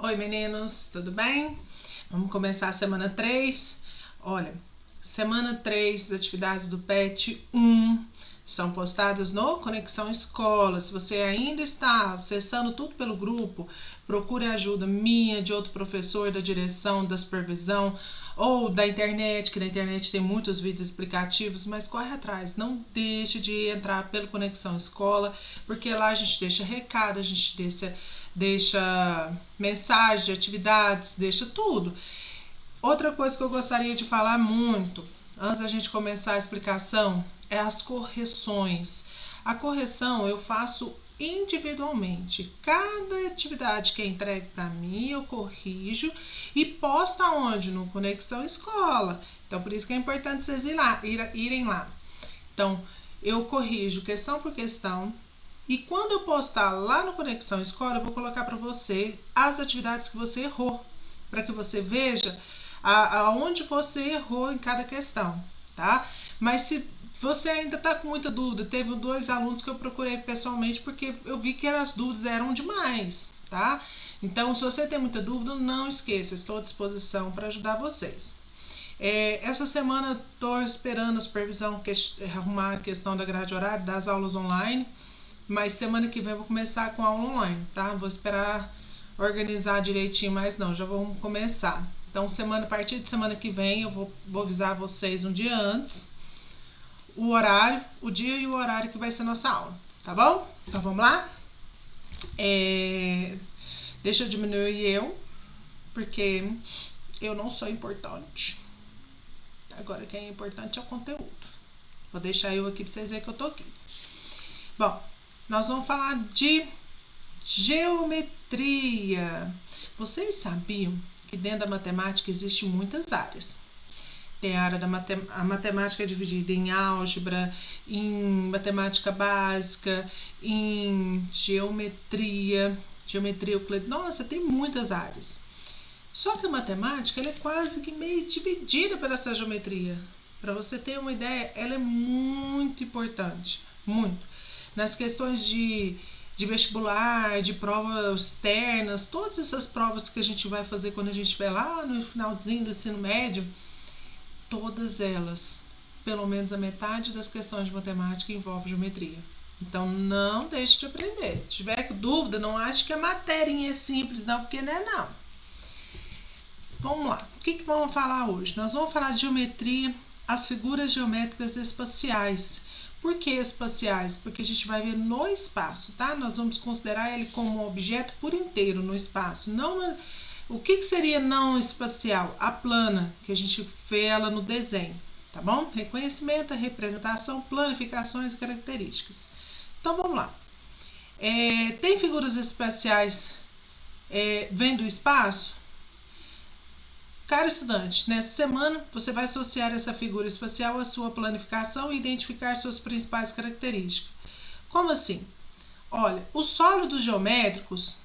Oi meninos, tudo bem? Vamos começar a semana 3. Olha, semana 3 das atividades do PET 1 são postadas no Conexão Escola. Se você ainda está acessando tudo pelo grupo, procure ajuda minha, de outro professor, da direção, da supervisão ou da internet, que na internet tem muitos vídeos explicativos, mas corre atrás, não deixe de entrar pelo Conexão Escola, porque lá a gente deixa recado, a gente deixa mensagem de atividades, deixa tudo. Outra coisa que eu gostaria de falar muito, antes da gente começar a explicação, é as correções. A correção eu faço individualmente. Cada atividade que é entregue para mim, eu corrijo e posto aonde? No Conexão Escola. Então, por isso que é importante vocês irem lá. Então, eu corrijo questão por questão. E quando eu postar lá no Conexão Escola, eu vou colocar para você as atividades que você errou, para que você veja aonde você errou em cada questão, tá? Mas se você ainda está com muita dúvida, teve 2 alunos que eu procurei pessoalmente porque eu vi que as dúvidas eram demais, tá? Então, se você tem muita dúvida, não esqueça, estou à disposição para ajudar vocês. Essa semana estou esperando a supervisão arrumar a questão da grade horária das aulas online, mas semana que vem eu vou começar com a aula online, tá? Vou esperar organizar direitinho, mas não, já vamos começar. Então, a partir de semana que vem eu vou avisar vocês um dia antes o horário, o dia e o horário que vai ser nossa aula, tá bom? Então vamos lá? Deixa eu diminuir porque eu não sou importante. Agora quem é importante é o conteúdo. Vou deixar eu aqui para vocês verem que eu tô aqui. Bom, nós vamos falar de geometria. Vocês sabiam que dentro da matemática existem muitas áreas? Tem a área da a matemática é dividida em álgebra, em matemática básica, em geometria euclidiana. Nossa, tem muitas áreas. Só que a matemática ela é quase que meio dividida por essa geometria. Para você ter uma ideia, ela é muito importante, muito. Nas questões de vestibular, de provas externas, todas essas provas que a gente vai fazer quando a gente estiver lá no finalzinho do ensino médio, todas elas, pelo menos a metade das questões de matemática envolve geometria. Então, não deixe de aprender. Se tiver dúvida, não ache que a matéria é simples, não, porque não é não. Vamos lá. O que vamos falar hoje? Nós vamos falar de geometria, as figuras geométricas espaciais. Por que espaciais? Porque a gente vai ver no espaço, tá? Nós vamos considerar ele como um objeto por inteiro no espaço. Não, o que seria não espacial? A plana, que a gente vê ela no desenho, tá bom? Reconhecimento, representação, planificações e características. Então, vamos lá. Tem figuras espaciais vêm do espaço? Caro estudante, nessa semana você vai associar essa figura espacial à sua planificação e identificar suas principais características. Como assim? Olha, os sólidos geométricos,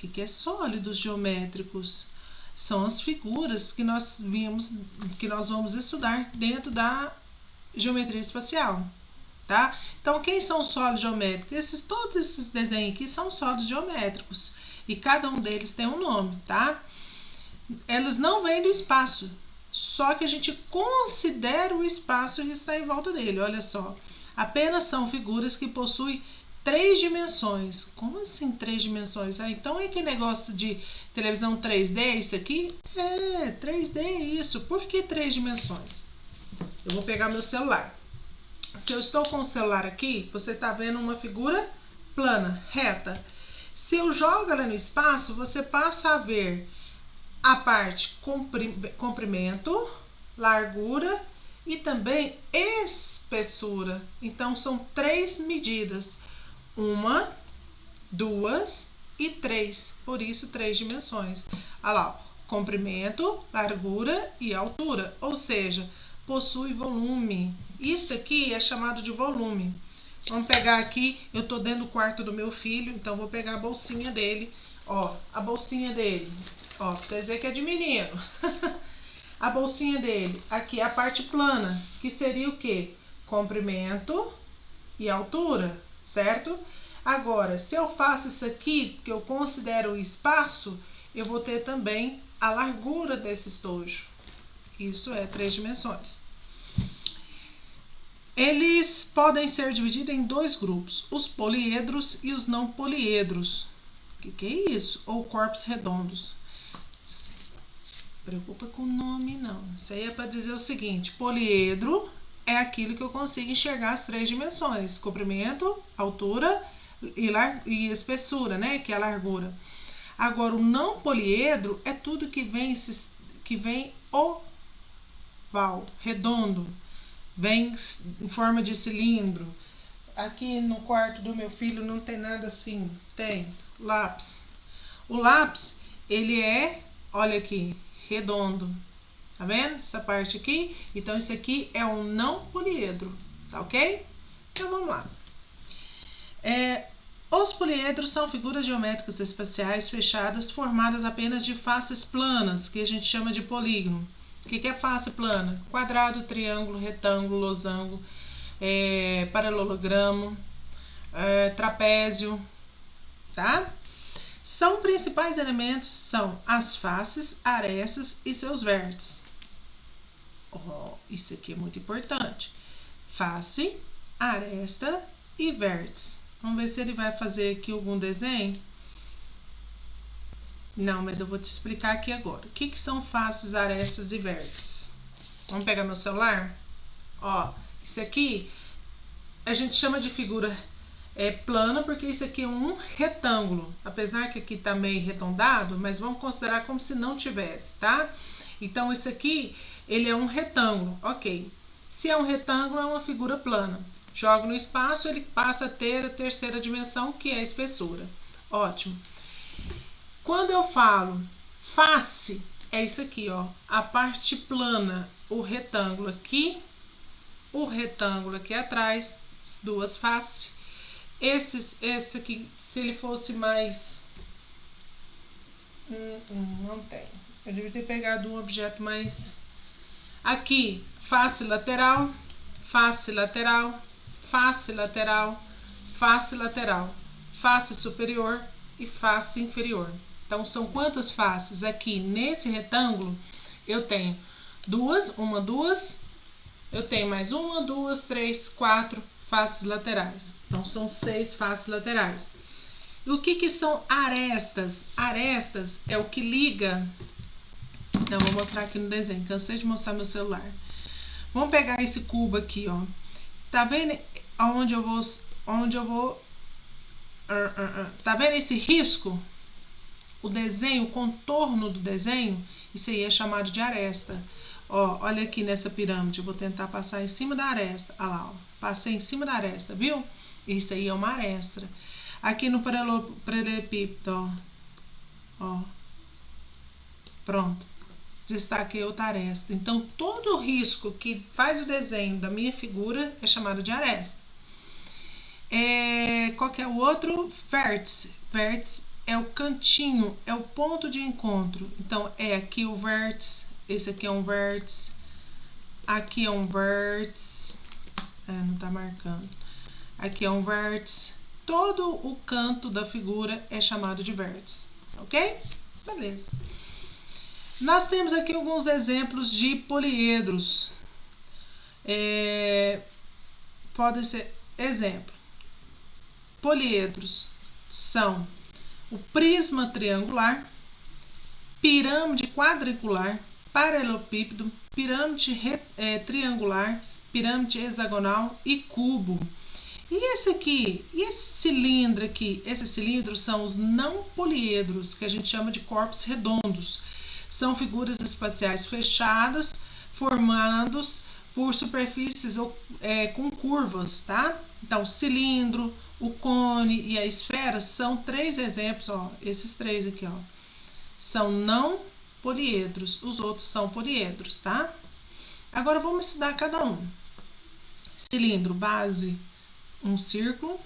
o que é sólidos geométricos? São as figuras que nós vamos estudar dentro da geometria espacial, tá? Então, quem são os sólidos geométricos? Todos esses desenhos aqui são sólidos geométricos e cada um deles tem um nome, tá? Elas não vêm do espaço, só que a gente considera o espaço que está em volta dele. Olha só, apenas são figuras que possuem 3 dimensões. Como assim 3 dimensões? Então é que negócio de televisão 3D isso aqui? 3D é isso. Por que 3 dimensões? Eu vou pegar meu celular. Se eu estou com o celular aqui, você está vendo uma figura plana, reta. Se eu jogo ela no espaço, você passa a ver a parte comprimento, largura e também espessura. Então, são 3 medidas. 1, 2 e 3. Por isso, 3 dimensões. Olha lá, comprimento, largura e altura. Ou seja, possui volume. Isso aqui é chamado de volume. Vamos pegar aqui, eu tô dentro do quarto do meu filho, então vou pegar a bolsinha dele. Ó, a bolsinha dele. Ó, pra vocês verem que é de menino. A bolsinha dele. Aqui é a parte plana, que seria o quê? Comprimento e altura, certo? Agora, se eu faço isso aqui, que eu considero o espaço, eu vou ter também a largura desse estojo. Isso é 3 dimensões. Eles podem ser divididos em 2 grupos, os poliedros e os não poliedros. O que é isso? Ou corpos redondos. Preocupa com o nome, não. Isso aí é para dizer o seguinte: poliedro é aquilo que eu consigo enxergar as 3 dimensões: comprimento, altura e espessura, né? Que é a largura. Agora, o não poliedro é tudo que vem oval, redondo, vem em forma de cilindro. Aqui no quarto do meu filho não tem nada assim. Tem lápis. O lápis, ele é, olha aqui, redondo. Tá vendo? Essa parte aqui. Então, isso aqui é um não poliedro. Tá ok? Então, vamos lá. Os poliedros são figuras geométricas espaciais fechadas formadas apenas de faces planas, que a gente chama de polígono. O que é face plana? Quadrado, triângulo, retângulo, losango, paralelogramo, trapézio, tá? São principais elementos, são as faces, arestas e seus vértices. Isso aqui é muito importante. Face, aresta e vértice. Vamos ver se ele vai fazer aqui algum desenho. Não, mas eu vou te explicar aqui agora. O que são faces, arestas e vértices? Vamos pegar meu celular? Ó, isso aqui a gente chama de figura plana, porque isso aqui é um retângulo. Apesar que aqui tá meio arredondado, mas vamos considerar como se não tivesse, tá? Então, isso aqui, ele é um retângulo, ok. Se é um retângulo, é uma figura plana. Joga no espaço, ele passa a ter a terceira dimensão, que é a espessura. Ótimo. Quando eu falo face, é isso aqui, ó. A parte plana, o retângulo aqui atrás, duas faces. Esse aqui, se ele fosse mais... não tem. Eu devia ter pegado um objeto mais... Aqui, face lateral, face lateral, face lateral, face lateral, face superior e face inferior. Então, são quantas faces? Aqui, nesse retângulo, eu tenho duas, eu tenho mais uma, duas, três, 4 faces laterais. Então, são 6 faces laterais. E o que são arestas? Arestas é o que liga... Não, vou mostrar aqui no desenho. Cansei de mostrar meu celular. Vamos pegar esse cubo aqui, ó. Tá vendo onde eu vou... Tá vendo esse risco? O desenho, o contorno do desenho, isso aí é chamado de aresta. Ó, olha aqui nessa pirâmide. Eu vou tentar passar em cima da aresta. Olha lá, ó. Passei em cima da aresta, viu? Isso aí é uma aresta. Aqui no paralelepípedo, ó. Pronto. Destaquei outra aresta. Então, todo o risco que faz o desenho da minha figura é chamado de aresta. Qual que é o outro? Vértice. Vértice é o cantinho, é o ponto de encontro. Então, é aqui o vértice, esse aqui é um vértice, aqui é um vértice, não tá marcando. Aqui é um vértice. Todo o canto da figura é chamado de vértice, ok? Beleza. Nós temos aqui alguns exemplos de poliedros. Pode ser, exemplo, poliedros são o prisma triangular, pirâmide quadricular, paralelepípedo, pirâmide triangular, pirâmide hexagonal e cubo. E esse aqui, e esse cilindro aqui? Esses cilindros são os não poliedros, que a gente chama de corpos redondos. São figuras espaciais fechadas, formados por superfícies com curvas, tá? Então, o cilindro, o cone e a esfera são 3 exemplos, ó. Esses 3 aqui, ó, são não poliedros. Os outros são poliedros, tá? Agora, vamos estudar cada um. Cilindro, base, um círculo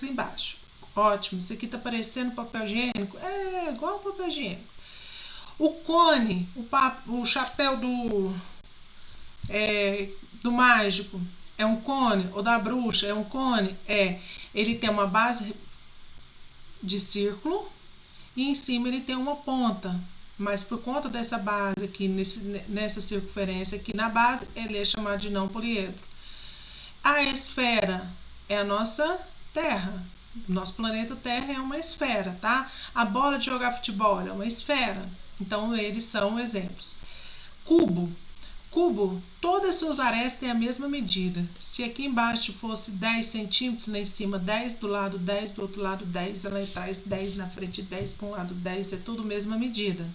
embaixo. Ótimo, isso aqui tá parecendo papel higiênico? É, igual papel higiênico. O cone, o chapéu do mágico é um cone, ou da bruxa é um cone? Ele tem uma base de círculo e em cima ele tem uma ponta. Mas por conta dessa base aqui, nessa circunferência aqui na base, ele é chamado de não poliedro. A esfera é a nossa Terra. Nosso planeta Terra é uma esfera, tá? A bola de jogar futebol é uma esfera. Então, eles são exemplos. Cubo. Cubo, todas as suas arestas têm a mesma medida. Se aqui embaixo fosse 10 centímetros, lá em cima 10, do lado 10, do outro lado 10, lá atrás 10, na frente 10, para um lado 10, é tudo a mesma medida.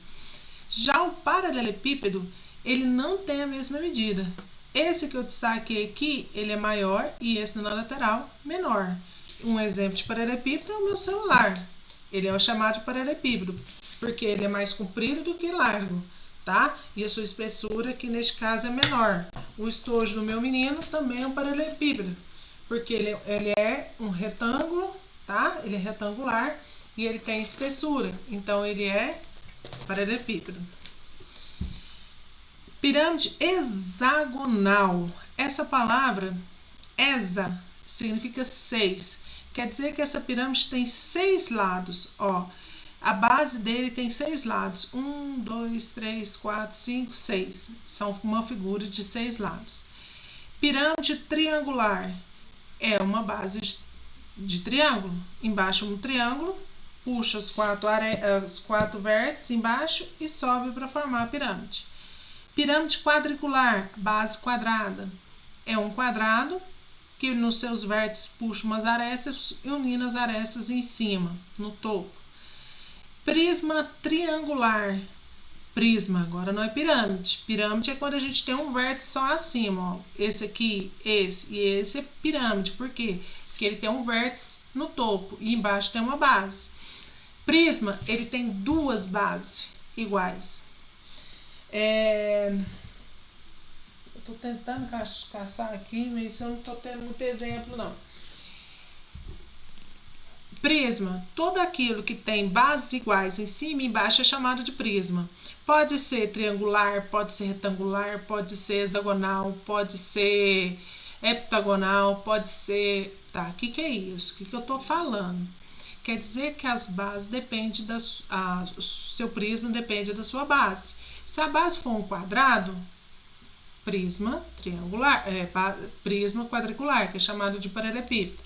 Já o paralelepípedo, ele não tem a mesma medida. Esse que eu destaquei aqui, ele é maior e esse na lateral, menor. Um exemplo de paralelepípedo é o meu celular. Ele é o chamado de paralelepípedo, porque ele é mais comprido do que largo, tá? E a sua espessura, que neste caso é menor. O estojo do meu menino também é um paralelepípedo, porque ele é um retângulo, tá? Ele é retangular e ele tem espessura, então ele é paralelepípedo. Pirâmide hexagonal. Essa palavra, hexa, significa 6. Quer dizer que essa pirâmide tem 6 lados, ó. A base dele tem 6 lados. 1, 2, 3, 4, 5, 6. São uma figura de 6 lados. Pirâmide triangular é uma base de triângulo. Embaixo um triângulo, puxa os 4 vértices embaixo e sobe para formar a pirâmide. Pirâmide quadricular, base quadrada. É um quadrado que nos seus vértices puxa umas arestas e unindo as arestas em cima, no topo. Prisma triangular. Prisma, agora não é pirâmide. Pirâmide é quando a gente tem um vértice só acima, ó. Esse aqui, esse e esse é pirâmide. Por quê? Porque ele tem um vértice no topo e embaixo tem uma base. Prisma, ele tem 2 bases iguais. Eu tô tentando caçar aqui, mas eu não tô tendo muito exemplo, não. Prisma, todo aquilo que tem bases iguais em cima e embaixo é chamado de prisma. Pode ser triangular, pode ser retangular, pode ser hexagonal, pode ser heptagonal, pode ser... Tá, o que é isso? O que eu tô falando? Quer dizer que as bases dependem o seu prisma depende da sua base. Se a base for um quadrado, prisma triangular, prisma quadricular, que é chamado de paralelepípedo.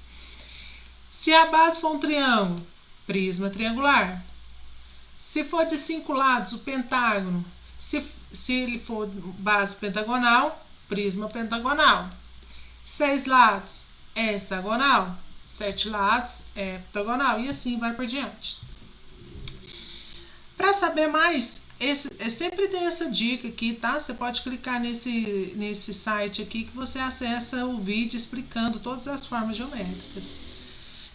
Se a base for um triângulo, prisma triangular. Se for de 5 lados, o pentágono. Se ele for base pentagonal, prisma pentagonal. 6 lados, hexagonal. 7 lados, heptagonal. E assim vai por diante. Para saber mais, sempre tem essa dica aqui, tá? Você pode clicar nesse site aqui que você acessa o vídeo explicando todas as formas geométricas.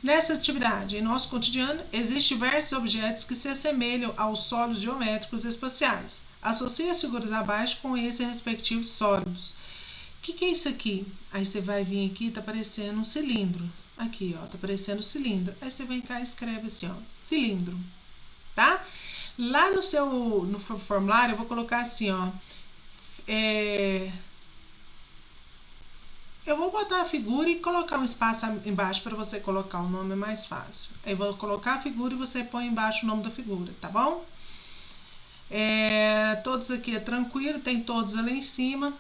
Nessa atividade, em nosso cotidiano, existem diversos objetos que se assemelham aos sólidos geométricos espaciais. Associe as figuras abaixo com esses respectivos sólidos. O que é isso aqui? Aí você vai vir aqui, tá aparecendo um cilindro. Aqui, ó, tá aparecendo cilindro. Aí você vem cá e escreve assim, ó, cilindro, tá? Lá no formulário eu vou colocar assim, ó, eu vou botar a figura e colocar um espaço embaixo para você colocar o nome, é mais fácil. Aí eu vou colocar a figura e você põe embaixo o nome da figura, tá bom? Todos aqui é tranquilo, tem todos ali em cima,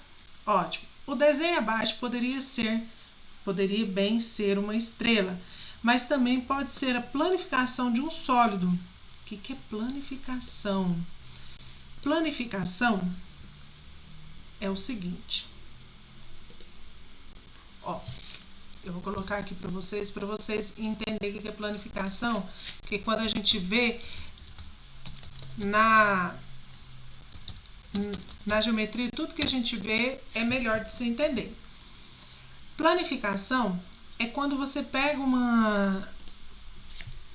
ótimo. O desenho abaixo poderia bem ser uma estrela, mas também pode ser a planificação de um sólido. O que é planificação? Planificação é o seguinte, ó, eu vou colocar aqui para vocês entenderem o que é planificação, porque quando a gente vê na geometria, tudo que a gente vê é melhor de se entender. Planificação é quando você pega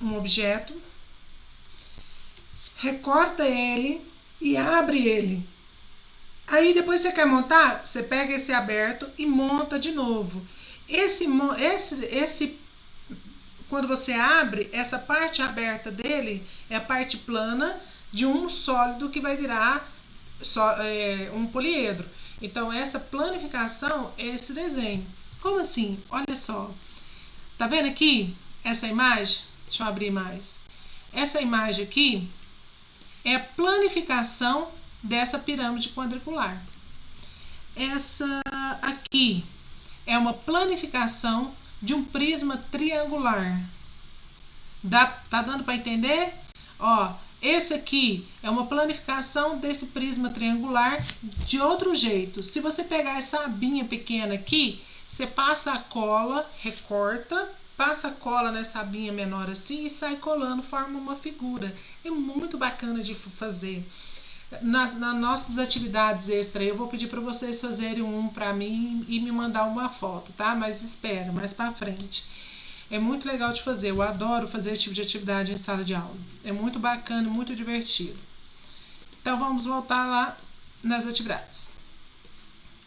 um objeto, recorta ele e abre ele. Aí depois você quer montar, você pega esse aberto e monta de novo. Quando você abre, essa parte aberta dele é a parte plana de um sólido que vai virar um poliedro. Então essa planificação é esse desenho. Como assim? Olha só. Tá vendo aqui essa imagem? Deixa eu abrir mais. Essa imagem aqui é a planificação dessa pirâmide quadricular. Essa aqui é uma planificação de um prisma triangular. Tá dando para entender? Ó, esse aqui é uma planificação desse prisma triangular de outro jeito. Se você pegar essa abinha pequena aqui, você passa a cola, recorta, passa a cola nessa abinha menor assim e sai colando, forma uma figura. É muito bacana de fazer. Nas nossas atividades extra, eu vou pedir para vocês fazerem um para mim e me mandar uma foto, tá? Mas espera, mais para frente. É muito legal de fazer, eu adoro fazer esse tipo de atividade em sala de aula. É muito bacana, muito divertido. Então vamos voltar lá nas atividades.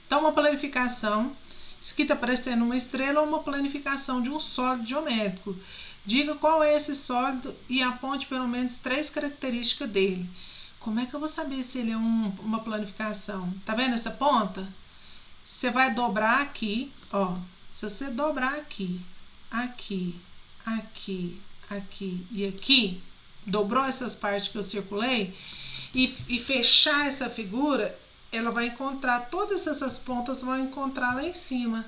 Então uma planificação, isso aqui está parecendo uma estrela ou uma planificação de um sólido geométrico. Diga qual é esse sólido e aponte pelo menos 3 características dele. Como é que eu vou saber se ele é uma planificação? Tá vendo essa ponta? Você vai dobrar aqui, ó. Se você dobrar aqui, aqui, aqui, aqui e aqui, dobrou essas partes que eu circulei e fechar essa figura, ela vai encontrar, todas essas pontas vão encontrar lá em cima.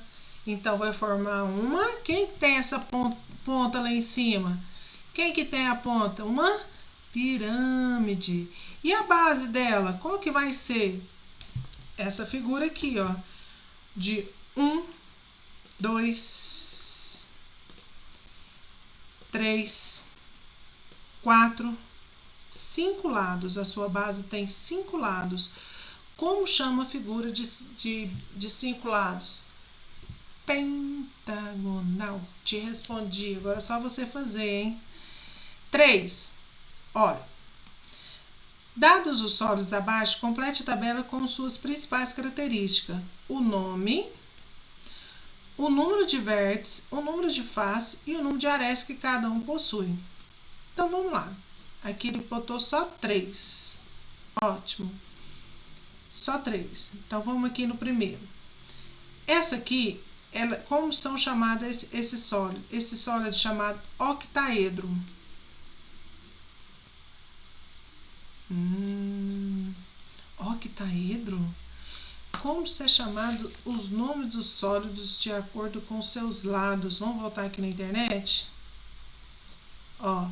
Então, vai formar uma. Quem tem essa ponta lá em cima? Quem que tem a ponta? Uma pirâmide. E a base dela, qual que vai ser? Essa figura aqui, ó. De 1, 2, 3, 4, 5 lados. A sua base tem 5 lados. Como chama a figura de 5 lados? Pentagonal. Te respondi. Agora é só você fazer, hein? 3. Olha. Dados os sólidos abaixo, complete a tabela com suas principais características. O nome, o número de vértices, o número de face e o número de arestas que cada um possui. Então, vamos lá. Aqui ele botou só 3. Ótimo. Só 3. Então, vamos aqui no primeiro. Essa aqui, como são chamadas esse sólido? Esse sólido é chamado octaedro. Octaedro? Como é chamado os nomes dos sólidos de acordo com seus lados? Vamos voltar aqui na internet? Ó.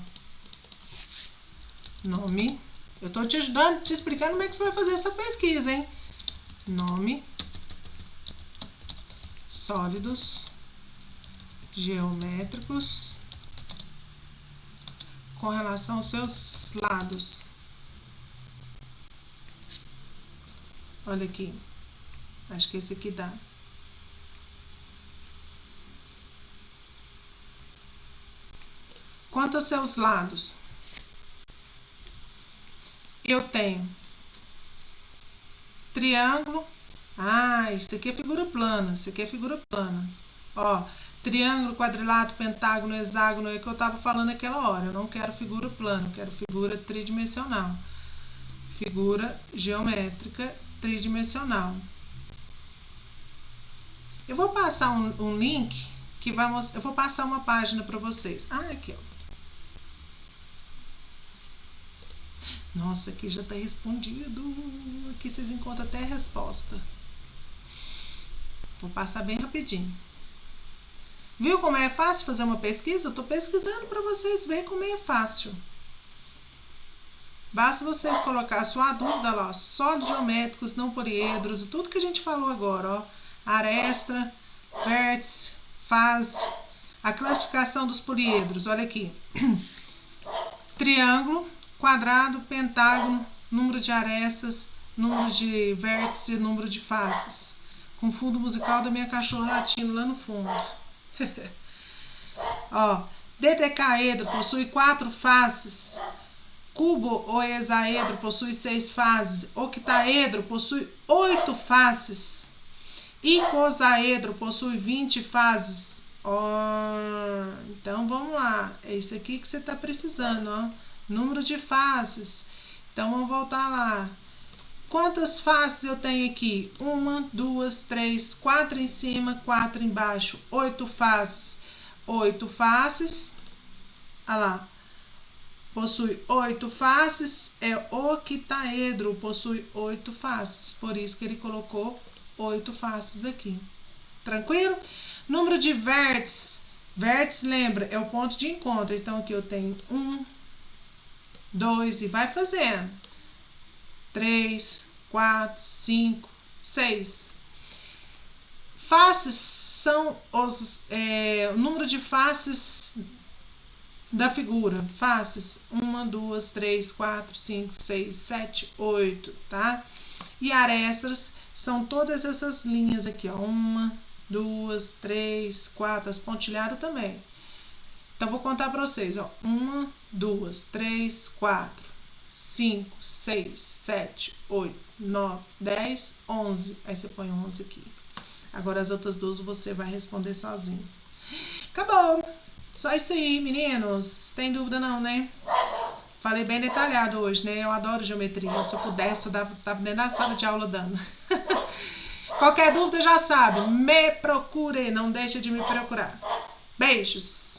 Nome. Eu tô te ajudando, te explicando como é que você vai fazer essa pesquisa, hein? Nome. Sólidos geométricos com relação aos seus lados. Olha aqui. Acho que esse aqui dá. Quanto aos seus lados, eu tenho triângulo. Isso aqui é figura plana. Isso aqui é figura plana. Ó, triângulo, quadrilátero, pentágono, hexágono, é o que eu tava falando naquela hora. Eu não quero figura plana, eu quero figura tridimensional. Figura geométrica tridimensional. Eu vou passar um link que vai mostrar. Eu vou passar uma página para vocês. Aqui, ó. Nossa, aqui já está respondido. Aqui vocês encontram até a resposta. Vou passar bem rapidinho. Viu como é fácil fazer uma pesquisa? Eu estou pesquisando para vocês verem como é fácil. Basta vocês colocar a sua dúvida lá, ó, sólidos geométricos, não poliedros, tudo que a gente falou agora, ó, aresta, vértice, fase, a classificação dos poliedros, olha aqui, triângulo, quadrado, pentágono, número de arestas, número de vértices e número de faces, com fundo musical da minha cachorra latindo lá no fundo. Ó, dedecaedro possui 4 faces. Cubo ou hexaedro possui 6 faces. Octaedro possui 8 faces. Icosaedro possui 20 faces. Então vamos lá. É isso aqui que você está precisando, ó. Número de faces. Então vamos voltar lá. Quantas faces eu tenho aqui? 1, 2, 3, 4 em cima, 4 embaixo. 8 faces. 8 faces. Olha lá. possui 8 faces, é octaedro, possui 8 faces. Por isso que ele colocou 8 faces aqui. Tranquilo? Número de vértices. Vértice, lembra, é o ponto de encontro. Então, aqui eu tenho 1, 2 e vai fazendo. 3, 4, 5, 6. Faces são o número de faces da figura. Faces 1, 2, 3, 4, 5, 6, 7, 8, tá? E arestas são todas essas linhas aqui, ó. 1, 2, 3, 4, as pontilhadas também. Então, vou contar para vocês, ó. 1, 2, 3, 4, 5, 6, 7, 8, 9, 10, 11. Aí você põe 11 aqui. Agora, as outras duas você vai responder sozinho. Acabou! Só isso aí, meninos. Tem dúvida não, né? Falei bem detalhado hoje, né? Eu adoro geometria. Se eu pudesse, eu tava dentro da sala de aula dando. Qualquer dúvida já sabe. Me procure. Não deixe de me procurar. Beijos!